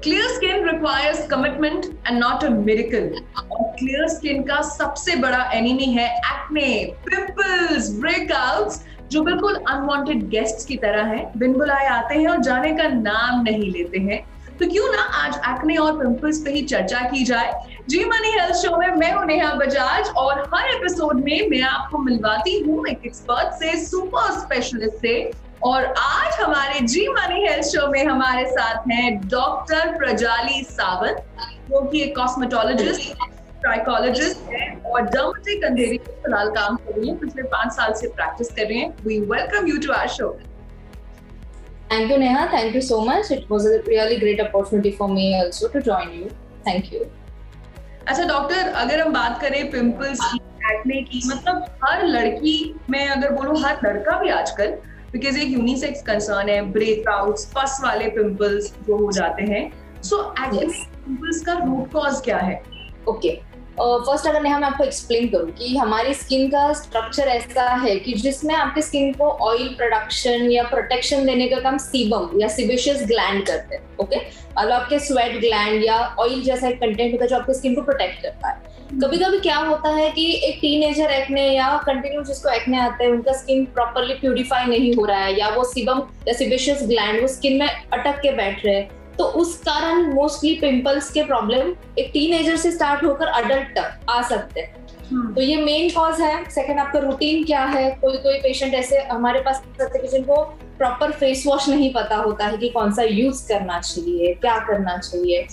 Clear skin requires commitment and not a miracle. और clear skin का सबसे बड़ा एनिमी है एक्ने, पिंपल्स, ब्रेकआउट्स, जो बिल्कुल अनवांटेड गेस्ट्स की तरह हैं, बिन बुलाए आते हैं और जाने का नाम नहीं लेते हैं। तो क्यों ना आज एक्ने और पिंपल्स पे ही चर्चा की जाए। जी मनी हेल्थ शो में मैं हूं नेहा बजाज और हर एपिसोड में मैं आपको मिलवाती हूँ एक एक्सपर्ट से, सुपर स्पेशलिस्ट से। और आज हमारे जी मनी हेल्थ शो में हमारे साथ हैं डॉक्टर प्रजाली सावंत, जो कि एक कॉस्मेटोलॉजिस्ट, साइकोलॉजिस्ट है और डर्मेटिक अंधेरी में फिलहाल काम कर रही है। पिछले 5 साल से प्रैक्टिस कर रही हैं। We welcome you to our show. Thank you, Neha. Thank you so much. It was a really great opportunity for me also to join you. Thank you. अच्छा डॉक्टर, अगर हम बात करें पिंपल्स की, एक्ने की, मतलब हर लड़की, मैं अगर बोलूं हर लड़का भी आजकल, बिकॉज एक यूनिसेक्स कंसर्न है, ब्रेकआउट्स, पस वाले पिंपल्स जो हो जाते हैं। सो एक्ने पिंपल्स का रूट कॉज क्या है? Okay. फर्स्ट अगर नेहा मैं आपको एक्सप्लेन करूँ कि हमारी स्किन का स्ट्रक्चर ऐसा है कि जिसमें आपके स्किन को ऑयल प्रोडक्शन या प्रोटेक्शन देने का काम सीबम या सिबेशियस ग्लैंड करते हैं। ओके, मतलब आपके स्वेट ग्लैंड या ऑयल जैसा एक कंटेंट होता है जो आपके स्किन को प्रोटेक्ट करता है। कभी कभी क्या होता है कि एक टीनेजर एक्ने या कंटिन्यू जिसको एक्ने आते हैं, उनका स्किन प्रॉपरली प्यूरिफाई नहीं हो रहा है या वो सीबम या सिबेशियस ग्लैंड वो स्किन में अटक के बैठ रहे हैं, तो उस कारण मोस्टली पिंपल्स के प्रॉब्लम एक टीनेजर से स्टार्ट होकर अडल्ट तक आ सकते हैं। तो ये मेन कॉज है। सेकंड, आपका रूटीन क्या है। कोई पेशेंट ऐसे हमारे पास आते हैं जिनको प्रॉपर फेस वॉश नहीं पता होता है कि कौन सा यूज करना चाहिए, क्या करना चाहिए।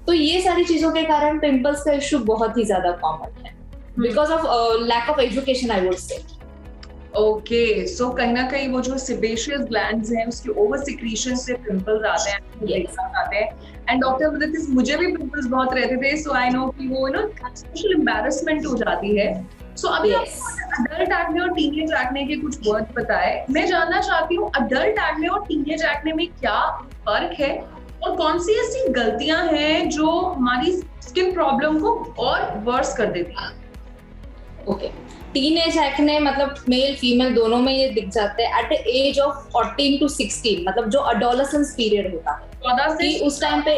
तो ये सारी चीजों के कारण पिंपल्स का इश्यू बहुत ही ज्यादा कॉमन है, because of lack of education I would say. Okay, so कहीं ना कहीं वो जो सिबेशियस ग्लैंड्स हैं उसकी ओवर सिक्रीशन से पिंपल्स आते हैं, ब्रेकआउट आते हैं। एंड डॉक्टर, मुझे भी पिंपल्स बहुत रहते थे, सो आई नो कि वो स्पेशल एम्बैरेसमेंट हो जाती है। सो अभी अडल्ट एक्ने और टीनेज एक्ने के कुछ वर्ड बताए। मैं जानना चाहती हूँ अडल्ट एक्ने और टीनेज एक्ने में क्या फर्क है और कौन सी ऐसी गलतियां हैं जो हमारी स्किन प्रॉब्लम को और वर्स कर देती है? ओके, टीनेज एक्ने मतलब मेल फीमेल दोनों में ये दिख जाते हैं at the age of 14 to 16, मतलब जो एडोलेसेंस पीरियड होता है 14 से उस टाइम पे।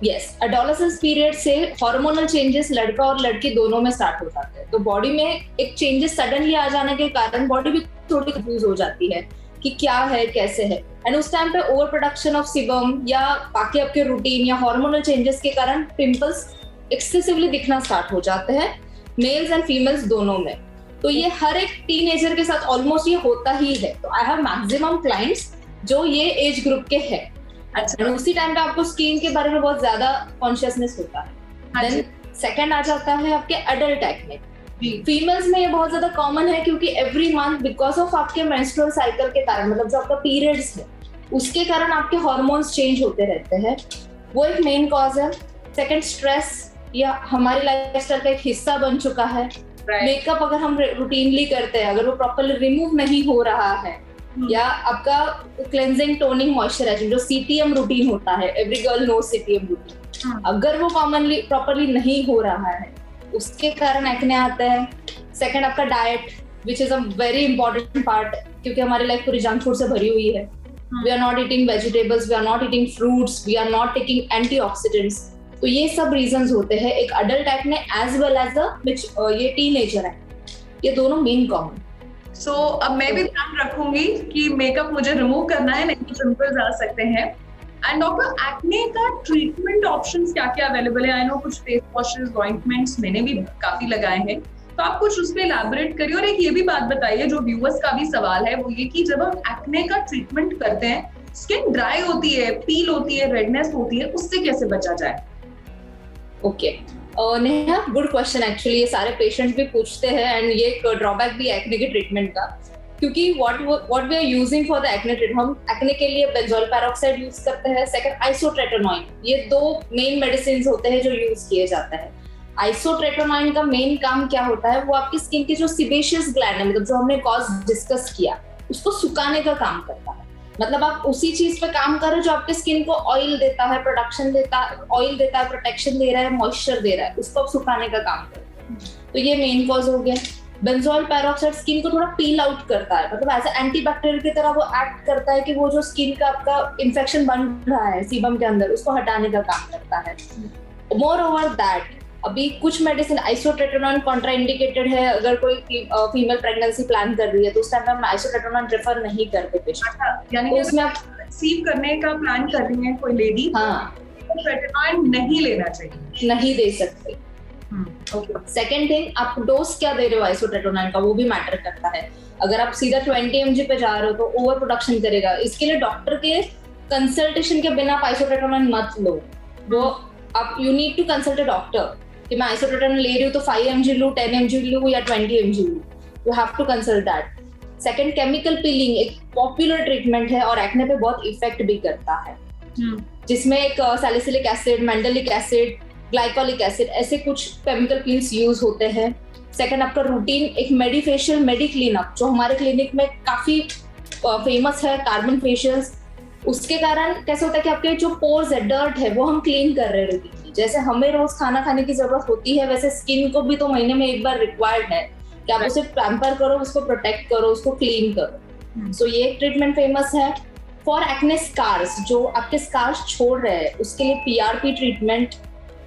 यस, एडोलेसेंस पीरियड से हार्मोनल चेंजेस लड़का और लड़की दोनों में स्टार्ट हो जाते हैं। तो बॉडी में एक चेंजेस सडनली आ जाने के कारण बॉडी भी थोड़ी कंफ्यूज हो जाती है कि क्या है, कैसे है। एंड उस टाइम पे ओवर प्रोडक्शन ऑफ सीबम या बाकी आपके रूटीन या हार्मोनल चेंजेस के कारण पिंपल्स एक्सेसिवली दिखना स्टार्ट हो जाते हैं, मेल्स एंड फीमेल्स दोनों में। तो ये हर एक टीनेजर के साथ ऑलमोस्ट ये होता ही है। तो आई हैव मैक्सिमम क्लाइंट्स जो ये एज ग्रुप के हैं। अच्छा, उसी टाइम पे आपको स्किन के बारे में बहुत ज्यादा कॉन्शियसनेस होता है। देन सेकंड आ जाता है आपके एडल्ट एक्ने। फीमेल्स में ये बहुत ज्यादा कॉमन है क्योंकि एवरी मंथ बिकॉज ऑफ आपके मेंस्ट्रुअल साइकिल के कारण, मतलब जो आपका पीरियड्स है उसके कारण आपके हार्मोन्स चेंज होते रहते हैं, वो एक मेन कॉज है। सेकंड, स्ट्रेस या हमारी लाइफस्टाइल का एक हिस्सा बन चुका है। मेकअप अगर हम रूटीनली करते हैं, अगर वो प्रॉपर्ली रिमूव नहीं हो रहा है, या आपका क्लेंजिंग, टोनिंग, मॉइस्चराइजिंग जो सीटीएम रूटीन होता है, every girl know CTM routine, अगर वो कॉमनली प्रॉपर्ली नहीं हो रहा है, उसके कारण एक्ने आते हैं। सेकंड, आपका diet which is a very important part, क्योंकि हमारी लाइफ पूरी जंक फूड से भरी हुई है। We are not eating vegetables, we are not eating fruits, we are not taking antioxidants. तो ये सब रीजंस होते हैं एक adult acne as well as ये टीनेजर है, ये दोनों मेन कॉमन। सो अब मैं भी ध्यान रखूंगी कि मेकअप मुझे रिमूव करना है, नहीं तो पिंपल्स आ सकते हैं। एंड डॉक्टर, एक्ने का ट्रीटमेंट ऑप्शंस क्या क्या अवेलेबल है? आई नो कुछ फेस वॉशेस, ऑइंटमेंट्स मैंने भी काफी लगाए हैं, तो आप कुछ उस पर इलैबोरेट करिए। और एक ये भी बात बताइए, जो व्यूअर्स का भी सवाल है, वो ये कि जब हम एक्ने का ट्रीटमेंट करते हैं, स्किन ड्राई होती है, पील होती है, रेडनेस होती है, उससे कैसे बचा जाए? Okay, Neha, good question. Actually ये सारे पेशेंट्स भी पूछते हैं एंड ये एक ड्रॉबैक भी है एक्ने के ट्रीटमेंट का, क्योंकि what we are using for the acne treatment, हम एक्ने के लिए बेंजोइल पेरोक्साइड यूज करते हैं। सेकंड, आइसोट्रेटोनॉइन, ये 2 मेन मेडिसिन होते हैं जो यूज किए जाते हैं। आइसोट्रेटोनॉइन का मेन काम क्या होता है, वो आपकी स्किन के जो सिबेशियस ग्लैंड है, मतलब जो हमने कॉज डिस्कस किया, उसको सुखाने का काम करता है। मतलब आप उसी चीज पे काम कर रहे हो जो आपके स्किन को ऑयल देता है, प्रोडक्शन देता है, ऑयल देता है, प्रोटेक्शन दे रहा है, मॉइस्चर दे रहा है, उसको आप सुखाने का काम कर रहे हो। तो ये मेन कॉज हो गया। बेंजोइल पेरोक्साइड स्किन को थोड़ा पील आउट करता है, मतलब एज एंटीबैक्टीरियल की तरह वो एक्ट करता है कि वो जो स्किन का आपका इन्फेक्शन बन रहा है सीबम के अंदर उसको हटाने का काम करता है। मोर ओवर दैट, अभी कुछ मेडिसिन आइसोट्रेटिनोन कॉन्ट्राइंडिकेटेड है, अगर कोई फीमेल प्रेगनेंसी प्लान कर रही है तो उस टाइम पे हम आइसोट्रेटिनोन रेफर नहीं करते पेशेंट। यानी तो कि उसमें आप रिसीव करने का प्लान कर रही है कोई लेडी, हाँ ट्रेटिनोन नहीं लेना चाहिए, नहीं दे सकते। सेकेंड थिंग, आप डोज क्या दे रहे हो आइसोट्रेटिनोन का, वो भी मैटर करता है। अगर आप सीधा 20 mg पे जा रहे हो तो ओवर प्रोडक्शन करेगा। इसके लिए डॉक्टर के कंसल्टेशन के बिना आप आइसोट्रेटिनोन मत लो। वो आप you need to consult a doctor कि मैं आइसोट्रेटिनोन ले रही हूँ तो 5 mg लूँ, 10 mg लूँ या 20 mg लूँ, you have to consult that. Second, chemical peeling एक पॉपुलर ट्रीटमेंट है और एक्ने पे बहुत इफेक्ट भी करता है, जिसमें एक salicylic acid, mandelic acid, glycolic acid ऐसे कुछ केमिकल पील्स यूज होते हैं। सेकंड, आपका रूटीन एक मेडिफेशियल, मेडी क्लीनअप जो हमारे क्लिनिक में काफी फेमस है, कार्बन फेशियल्स। उसके कारण कैसे होता है कि आपके जो पोर्स है, डर्ट है, वो हम क्लीन कर रहे हैं रूटीनली। जैसे हमें रोज खाना खाने की जरूरत होती है, वैसे स्किन को भी तो महीने में एक बार रिक्वायर्ड है कि आप उसे पैम्पर करो, उसको प्रोटेक्ट करो, उसको क्लीन करो। सो ये एक ट्रीटमेंट फेमस है। फॉर एक्ने स्कार्स, जो आपके स्कार्स छोड़ रहे हैं, उसके लिए PRP ट्रीटमेंट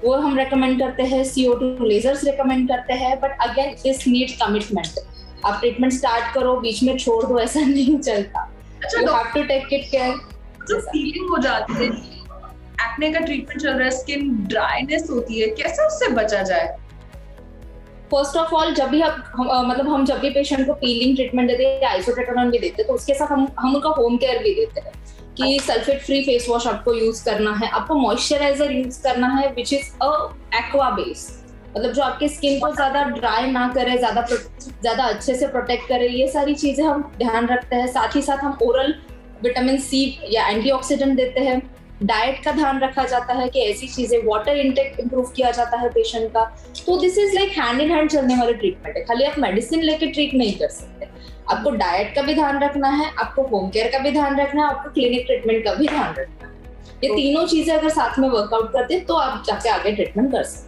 वो हम रेकमेंड करते हैं, CO2 लेजर्स रेकमेंड करते हैं, but again this needs commitment. आप ट्रीटमेंट स्टार्ट करो, बीच में छोड़ दो, ऐसा नहीं चलता। You have to take it care. जो फीलिंग हो जाती है, एक्ने का ट्रीटमेंट चल रहा है, स्किन ड्राइनेस होती है, कैसे उससे बचा जाए? फर्स्ट ऑफ ऑल, जब भी हम जब भी पेशेंट को पीलिंग ट्रीटमेंट देते हैं या आइसोट्रेटिनोन भी देते हैं तो उसके साथ हम उनका होम केयर भी देते हैं कि सल्फेट फ्री फेस वॉश आपको यूज करना है, आपको मॉइस्चराइजर यूज करना है विच इज एक्वा बेस, मतलब जो आपके स्किन को ज्यादा ड्राई ना करे, ज्यादा अच्छे से प्रोटेक्ट करे। ये सारी चीजें हम ध्यान रखते हैं। साथ ही साथ हम ओरल विटामिन C या एंटीऑक्सीडेंट देते हैं। डाइट का ध्यान रखा जाता है कि ऐसी चीजें, वाटर इंटेक इंप्रूव किया जाता है पेशेंट का। तो this is like hand in hand चलने वाली ट्रीटमेंट है। खाली आप मेडिसिन लेके ट्रीट नहीं कर सकते, आपको डाइट का भी ध्यान रखना है, आपको होम केयर का भी ध्यान रखना है, आपको क्लिनिक ट्रीटमेंट का भी ध्यान रखना है। ये तीनों चीजें अगर साथ में वर्कआउट करते हैं तो आप जाके आगे ट्रीटमेंट कर सकते हैं।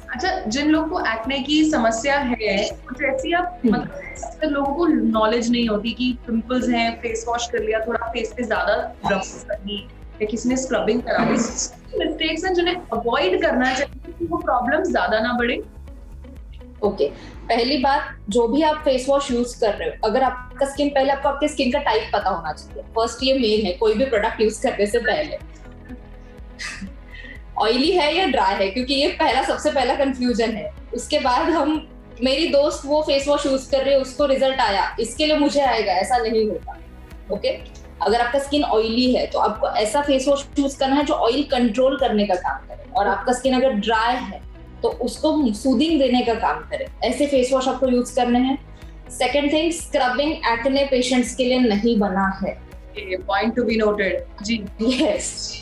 अच्छा, जिन लोगों को एक्ने की समस्या है, कुछ ऐसी आप मतलब लोगों को नॉलेज नहीं होती कि पिंपल्स हैं, फेस वॉश कर लिया, थोड़ा फेस पे ज्यादा रब करनी या किसी ने स्क्रबिंग करा ली, मिस्टेक्स हैं जिन्हें अवॉइड करना चाहिए कि वो प्रॉब्लम ज्यादा ना बढ़े। ओके, पहली बात, जो भी आप फेस वॉश यूज कर रहे हो, अगर आपका स्किन, पहले आपको आपके स्किन का टाइप पता होना चाहिए। फर्स्ट ये मेन है कोई भी प्रोडक्ट यूज करने से पहले। ऑयली है या ड्राई है, क्योंकि ये सबसे पहला कंफ्यूजन है। उसके बाद मेरी दोस्त वो फेस वॉश यूज कर रही है, उसको रिजल्ट आया, इसके लिए मुझे आएगा, ऐसा नहीं होता। ओके, अगर आपका स्किन ऑयली है तो आपको ऐसा फेस वॉश यूज करना है जो ऑयल कंट्रोल करने का काम करे, और आपका स्किन अगर ड्राई है तो उसको सूदिंग देने का काम करे। ऐसे फेस वॉश आपको यूज करने हैं। Second thing, scrubbing acne patients के लिए नहीं बना है। पॉइंट टू बी नोटेड जी। यस,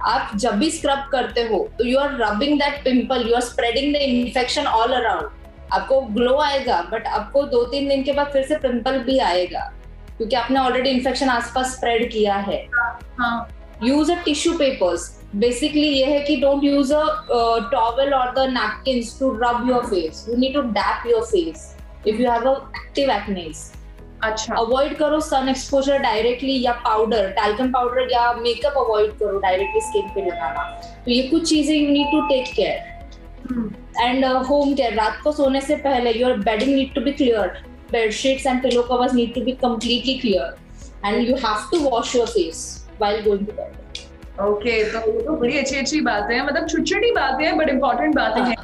आप जब भी स्क्रब करते हो तो you are rubbing that pimple, you are spreading the infection all around. आपको ग्लो आएगा, बट आपको 2-3 दिन के बाद फिर से पिंपल भी आएगा, क्योंकि आपने ऑलरेडी इन्फेक्शन आसपास स्प्रेड किया है। Use a tissue papers. Basically ये है कि डोंट यूज अ टॉवल और the napkins to rub your face, you need to dab your face if you have a active acnes. अच्छा, अवॉइड करो sun exposure directly, या powder, talcum powder या makeup avoid करो directly skin पे लगाना। तो ये कुछ चीजें you need to take care. And home care, रात को सोने से पहले your bedding need to be clear, bedsheets and pillow covers need to be completely clear, and you have to wash your face while going to bed. Okay, तो ये तो बड़ी अच्छी बातें हैं, मतलब छोटी-छोटी बातें हैं बट इम्पोर्टेंट बातें हैं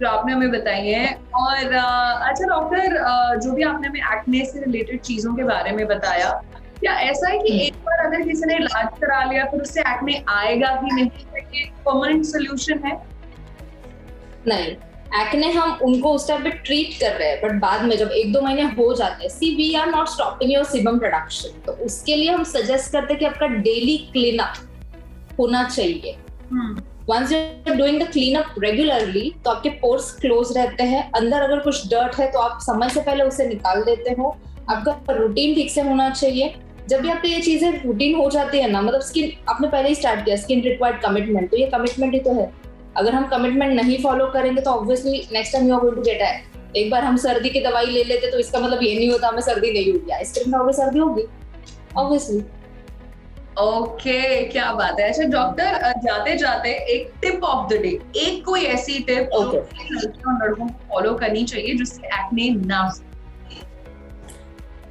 जो आपने हमें बताई हैं। और अच्छा डॉक्टर, जो भी आपने हमें एक्ने से रिलेटेड चीजों के बारे में बताया, क्या ऐसा है कि एक बार अगर किसी ने इलाज करा लिया फिर उससे एक्ने आएगा कि नहीं, ये परमानेंट सोल्यूशन है? नहीं, एक्ने हम उनको उस टाइम पे ट्रीट कर रहे हैं, बट बाद में जब 1-2 महीने हो जाते हैं, see we are not stopping your sebum production, तो उसके लिए हम सजेस्ट करते हैं कि आपका डेली क्लीनअप होना चाहिए। Once you're doing the cleanup regularly, तो आपके पोर्स क्लोज रहते हैं, अंदर अगर कुछ डर्ट है तो आप समय से पहले उसे निकाल देते हो। आपका रूटीन ठीक से होना चाहिए। जब भी आपकी ये चीजें रूटीन हो जाती है ना, मतलब स्किन आपने पहले ही स्टार्ट किया, स्किन रिक्वायर्ड कमिटमेंट, तो ये कमिटमेंट ही तो है। अगर हम कमिटमेंट नहीं फॉलो करेंगे तो obviously next time you are going to get एक बार हम सर्दी की दवाई ले लेते तो इसका मतलब ये नहीं होता हमें सर्दी नहीं होगी, आइसक्रीम खाओगे सर्दी होगी ऑब्वियसली। ओके, क्या बात है। अच्छा डॉक्टर, जाते जाते एक टिप ऑफ द डे, एक कोई ऐसी टिप जो लड़कियों और लड़कों को फॉलो करनी चाहिए जिससे एक्ने ना हो।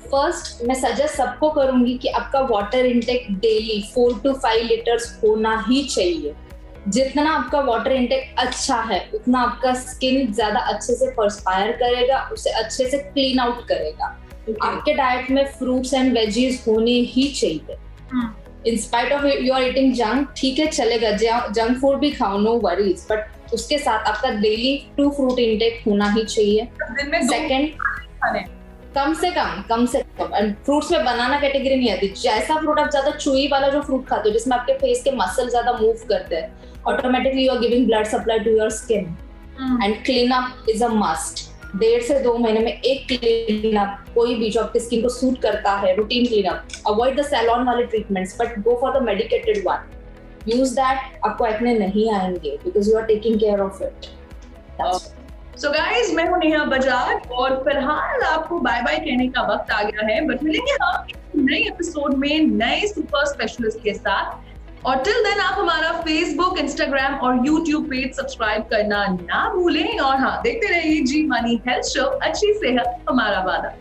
फर्स्ट मैं सजेस्ट सबको करूंगी कि आपका water intake daily 4 to 5 litres होना ही चाहिए। जितना आपका वाटर इनटेक अच्छा है उतना आपका स्किन ज्यादा अच्छे से परस्पायर करेगा, उसे अच्छे से क्लीन आउट करेगा। आपके डाइट में फ्रूट्स एंड वेजीज होने ही चाहिए। In spite of you are eating junk, ठीक है चलेगा, जंक फूड भी खाओ, नो वरीज, बट उसके साथ आपका डेली 2 फ्रूट इनटेक होना ही चाहिए। सेकंड, कम से कम एंड फ्रूट्स में बनाना कैटेगरी नहीं आती। जैसा फ्रूट आप ज्यादा चुई वाला जो फ्रूट खाते हो जिसमें आपके फेस के मसल ज्यादा मूव करते हैं, automatically you are giving blood supply to your skin. And clean up is a must. 1.5 से 2 महीने में एक क्लीन अप, कोई भी जो आपके स्किन को सूट करता है, routine clean up. Avoid the salon वाले treatments but go for the medicated one. Use that, आपको एक्ने नहीं आएंगे because you are taking care of it. So guys, मैं हूं नेहा बजाज और फिलहाल आपको बाय बाय कहने का वक्त आ गया है, बट मिलेंगे हम नए एपिसोड में नए सुपर स्पेशलिस्ट के साथ। और टिल देन आप हमारा फेसबुक, इंस्टाग्राम और यूट्यूब पेज सब्सक्राइब करना ना भूलें। और हाँ, देखते रहिए जी मनी हेल्थ शो, अच्छी सेहत हमारा वादा।